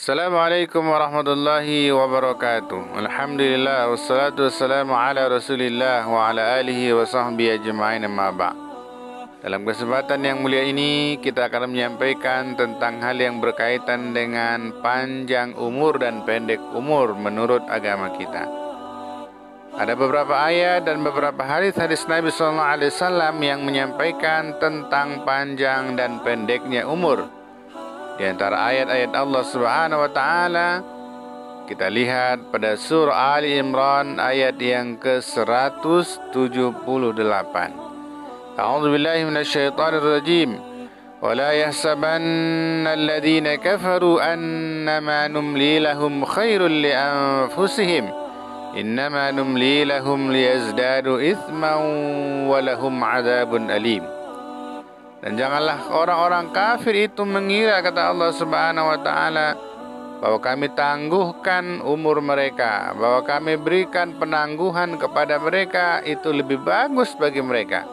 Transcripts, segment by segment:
Assalamualaikum warahmatullahi wabarakatuh. Alhamdulillah wassalatu wassalamu ala Rasulillah wa ala alihi wa sahbihi ajma'in, amma ba'. Dalam kesempatan yang mulia ini kita akan menyampaikan tentang hal yang berkaitan dengan panjang umur dan pendek umur menurut agama kita. Ada beberapa ayat dan beberapa hadis Nabi SAW yang menyampaikan tentang panjang dan pendeknya umur. Di antara ayat-ayat Allah Subhanahu wa taala kita lihat pada surah Ali Imran ayat yang ke-178. A'udzubillahi minasyaitonir rajim. Wa la yahsabanna alladziina kafaru annama numli lahum khairul li anfusihim. Innama numli lahum liyazdadu itsman wa lahum 'adzabun alim. Dan janganlah orang-orang kafir itu mengira, kata Allah Subhanahu wa taala, bahwa kami tangguhkan umur mereka, bahwa kami berikan penangguhan kepada mereka itu lebih bagus bagi mereka.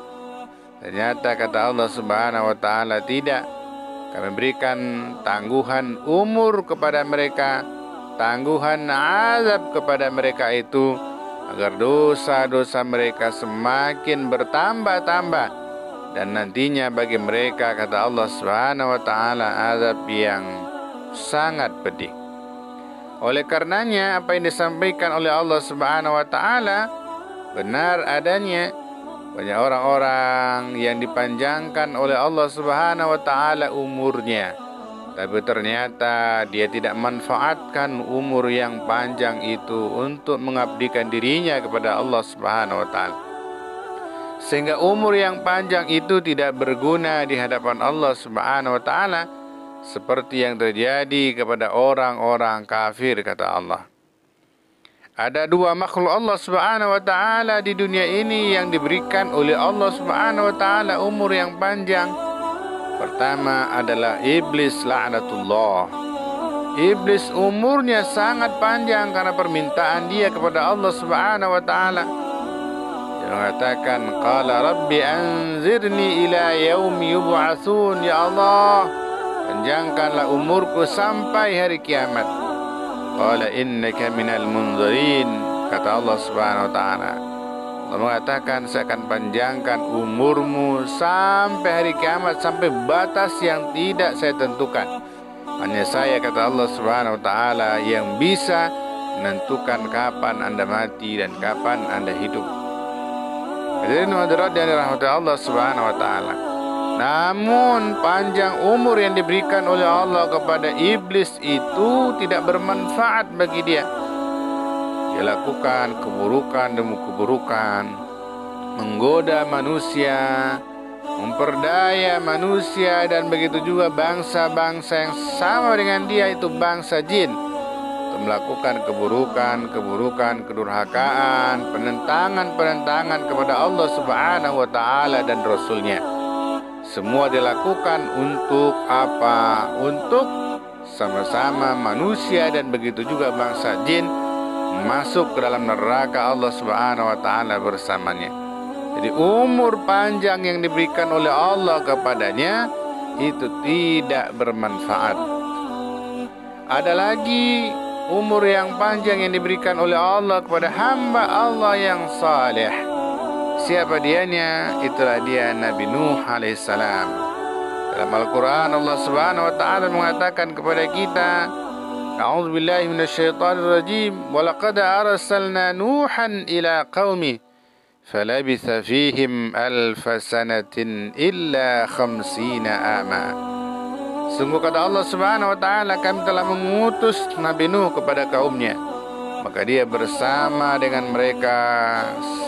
Ternyata kata Allah Subhanahu wa taala, tidak. Kami berikan tangguhan umur kepada mereka, tangguhan azab kepada mereka itu agar dosa-dosa mereka semakin bertambah-tambah. Dan nantinya bagi mereka, kata Allah Subhanahu wa taala, azab yang sangat pedih. Oleh karenanya apa yang disampaikan oleh Allah Subhanahu wa taala benar adanya. Banyak orang-orang yang dipanjangkan oleh Allah Subhanahu wa taala umurnya, tapi ternyata dia tidak manfaatkan umur yang panjang itu untuk mengabdikan dirinya kepada Allah Subhanahu wa taala. Sehingga umur yang panjang itu tidak berguna di hadapan Allah Subhanahu wa taala, seperti yang terjadi kepada orang-orang kafir, kata Allah. Ada dua makhluk Allah Subhanahu wa taala di dunia ini yang diberikan oleh Allah Subhanahu wa taala umur yang panjang. Pertama adalah iblis laknatullah. Iblis umurnya sangat panjang karena permintaan dia kepada Allah Subhanahu wa taala. Dia mengatakan, qala rabbi anzirni ila yaumi yub'atsun, ya Allah, panjangkanlah umurku sampai hari kiamat. Qala innaka minal munzirin, kata Allah Subhanahu wa taala. Allah mengatakan, saya akan panjangkan umurmu sampai hari kiamat, sampai batas yang tidak saya tentukan. Hanya saya, kata Allah Subhanahu wa taala, yang bisa menentukan kapan Anda mati dan kapan Anda hidup. Hadirin hadirat yang dirahmati Allah Subhanahu wa taala. Namun panjang umur yang diberikan oleh Allah kepada iblis itu tidak bermanfaat bagi dia. Dia lakukan keburukan demi keburukan, menggoda manusia, memperdaya manusia, dan begitu juga bangsa-bangsa yang sama dengan dia, itu bangsa jin, melakukan keburukan, kedurhakaan, penentangan kepada Allah Subhanahu wa taala dan Rasulnya. Semua dilakukan untuk apa? Untuk sama-sama manusia dan begitu juga bangsa jin masuk ke dalam neraka Allah Subhanahu wa taala bersamanya. Jadi umur panjang yang diberikan oleh Allah kepadanya itu tidak bermanfaat. Ada lagi umur yang panjang yang diberikan oleh Allah kepada hamba Allah yang saleh. Siapa dianya? Itulah dia Nabi Nuh alaihissalam. Dalam Al-Quran Allah Subhanahu wa taala mengatakan kepada kita, a'udzubillahi minasyaitonir rajim, wa laqad arsalna Nuhan ila qaumi falabitha fihim alfa sanatin illa 50 ama. Sungguh kata Allah Subhanahu wa taala, kami telah mengutus Nabi Nuh kepada kaumnya, maka dia bersama dengan mereka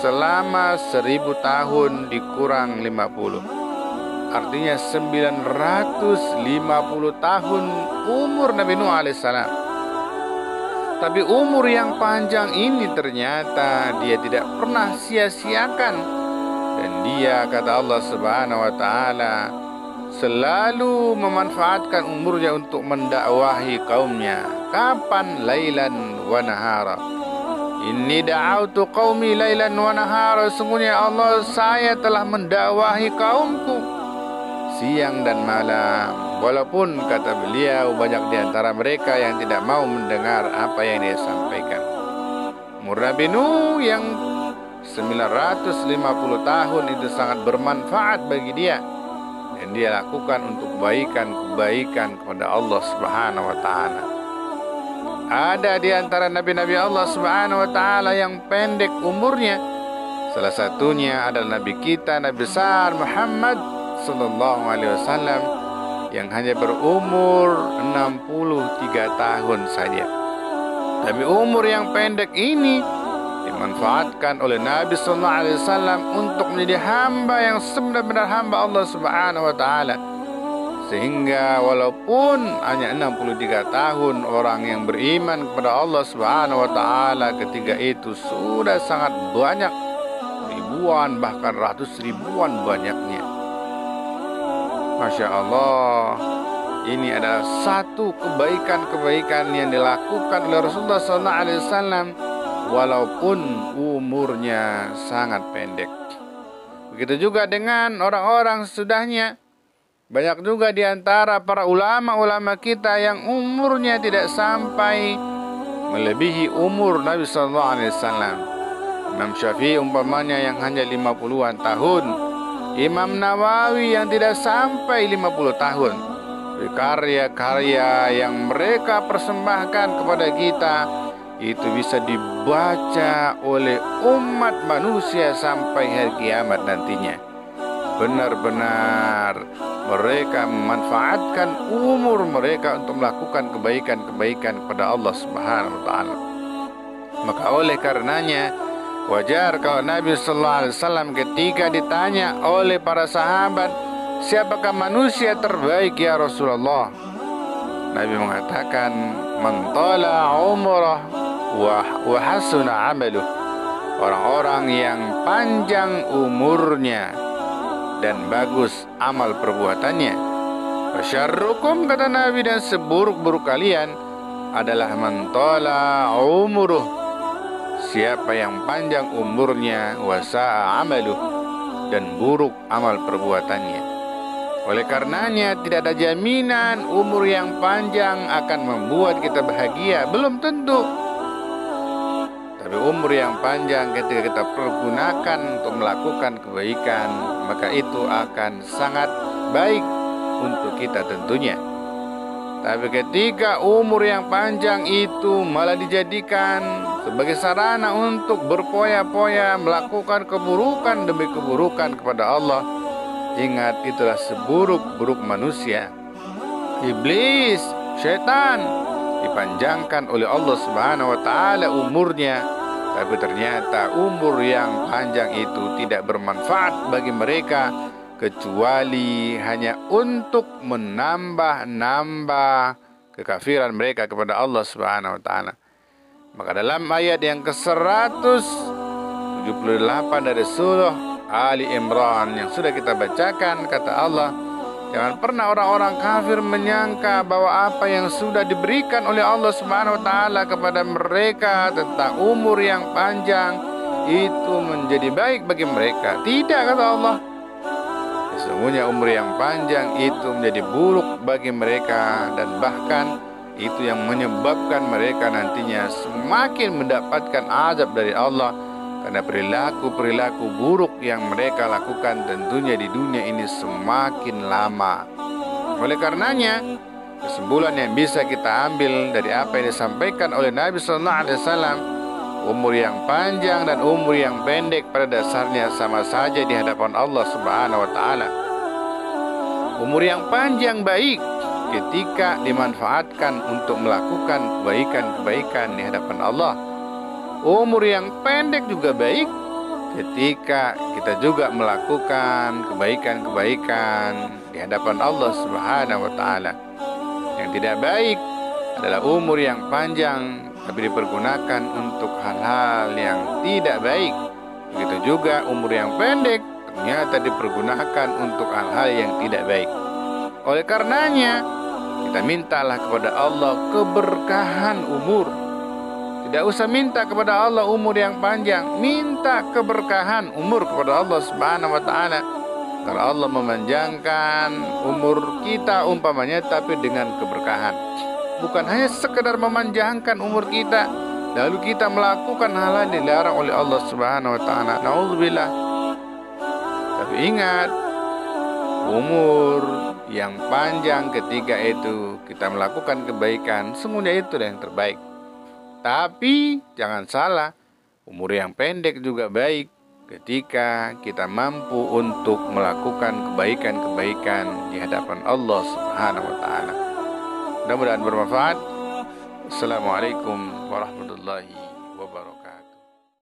selama 1000 tahun dikurang 50. Artinya 950 tahun umur Nabi Nuh alaihissalam. Tapi umur yang panjang ini ternyata dia tidak pernah sia-siakan. Dan dia, kata Allah Subhanahu wa taala, selalu memanfaatkan umurnya untuk mendakwahi kaumnya. Kapan? Lailan wa nahara. Inni da'autu qaumi lailan wa nahara. Sungguhnya Allah, saya telah mendakwahi kaumku siang dan malam. Walaupun kata beliau banyak di antara mereka yang tidak mau mendengar apa yang dia sampaikan. Umur Nabi Nuh yang 950 tahun itu sangat bermanfaat bagi dia, dan dia lakukan untuk kebaikan kepada Allah Subhanahu wa taala. Ada di antara nabi-nabi Allah Subhanahu wa taala yang pendek umurnya. Salah satunya adalah nabi kita, Nabi besar Muhammad sallallahu alaihi wasallam yang hanya berumur 63 tahun saja. Tapi umur yang pendek ini dimanfaatkan oleh Nabi sallallahu alaihi wasallam untuk menjadi hamba yang sebenar-benar hamba Allah Subhanahu wa taala. Sehingga walaupun hanya 63 tahun, orang yang beriman kepada Allah Subhanahu wa taala ketika itu sudah sangat banyak, ribuan bahkan ratus ribuan banyaknya. Masya Allah, ini adalah satu kebaikan-kebaikan yang dilakukan oleh Rasulullah SAW walaupun umurnya sangat pendek. Begitu juga dengan orang-orang sesudahnya. Banyak juga di antara para ulama-ulama kita yang umurnya tidak sampai melebihi umur Nabi SAW. Imam Syafi'i umpamanya yang hanya 50-an tahun, Imam Nawawi yang tidak sampai 50 tahun. Karya-karya yang mereka persembahkan kepada kita itu bisa dibaca oleh umat manusia sampai hari kiamat nantinya. Benar-benar mereka memanfaatkan umur mereka untuk melakukan kebaikan-kebaikan kepada Allah Subhanahu wa taala. Maka oleh karenanya wajar kalau Nabi sallallahu alaihi wasallam ketika ditanya oleh para sahabat, siapakah manusia terbaik ya Rasulullah? Nabi mengatakan, man tala umrah wa hasuna amaluh. Orang-orang yang panjang umurnya dan bagus amal perbuatannya. Wasyarrukum, kata Nabi, dan seburuk-buruk kalian adalah man tala umuruh, siapa yang panjang umurnya, wasa'a amaluh, dan buruk amal perbuatannya. Oleh karenanya tidak ada jaminan umur yang panjang akan membuat kita bahagia, belum tentu. Tapi umur yang panjang ketika kita pergunakan untuk melakukan kebaikan, maka itu akan sangat baik untuk kita tentunya. Tapi ketika umur yang panjang itu malah dijadikan sebagai sarana untuk berpoya-poya melakukan keburukan demi keburukan kepada Allah, ingat itulah seburuk-buruk manusia. Iblis, syaitan dipanjangkan oleh Allah Subhanahu wa taala umurnya, tapi ternyata umur yang panjang itu tidak bermanfaat bagi mereka kecuali hanya untuk menambah kekafiran mereka kepada Allah Subhanahu wa taala. Maka dalam ayat yang ke-178 dari surah Ali Imran yang sudah kita bacakan, kata Allah, jangan pernah orang-orang kafir menyangka bahwa apa yang sudah diberikan oleh Allah Subhanahu wa taala kepada mereka tentang umur yang panjang itu menjadi baik bagi mereka. Tidak, kata Allah. Sesungguhnya umur yang panjang itu menjadi buruk bagi mereka, dan bahkan itu yang menyebabkan mereka nantinya semakin mendapatkan azab dari Allah karena perilaku-perilaku buruk yang mereka lakukan tentunya di dunia ini semakin lama. Oleh karenanya, kesimpulan yang bisa kita ambil dari apa yang disampaikan oleh Nabi sallallahu alaihi wasallam, umur yang panjang dan umur yang pendek pada dasarnya sama saja di hadapan Allah Subhanahu wa taala. Umur yang panjang baik ketika dimanfaatkan untuk melakukan kebaikan-kebaikan di hadapan Allah. Umur yang pendek juga baik ketika kita juga melakukan kebaikan-kebaikan di hadapan Allah Subhanahu wa taala. Yang tidak baik adalah umur yang panjang tapi dipergunakan untuk hal-hal yang tidak baik. Begitu juga umur yang pendek ternyata dipergunakan untuk hal-hal yang tidak baik. Oleh karenanya kita mintalah kepada Allah keberkahan umur. Tidak usah minta kepada Allah umur yang panjang, minta keberkahan umur kepada Allah Subhanahu wa taala. Kalau Allah memanjangkan umur kita umpamanya, tapi dengan keberkahan. Bukan hanya sekedar memanjangkan umur kita, lalu kita melakukan hal yang dilarang oleh Allah Subhanahu wa taala. Nauzubillah. Tapi ingat, umur yang panjang ketika itu kita melakukan kebaikan, semuanya itu yang terbaik. Tapi jangan salah, umur yang pendek juga baik ketika kita mampu untuk melakukan kebaikan-kebaikan di hadapan Allah Subhanahu wa taala. Mudah-mudahan bermanfaat. Assalamualaikum warahmatullahi wabarakatuh.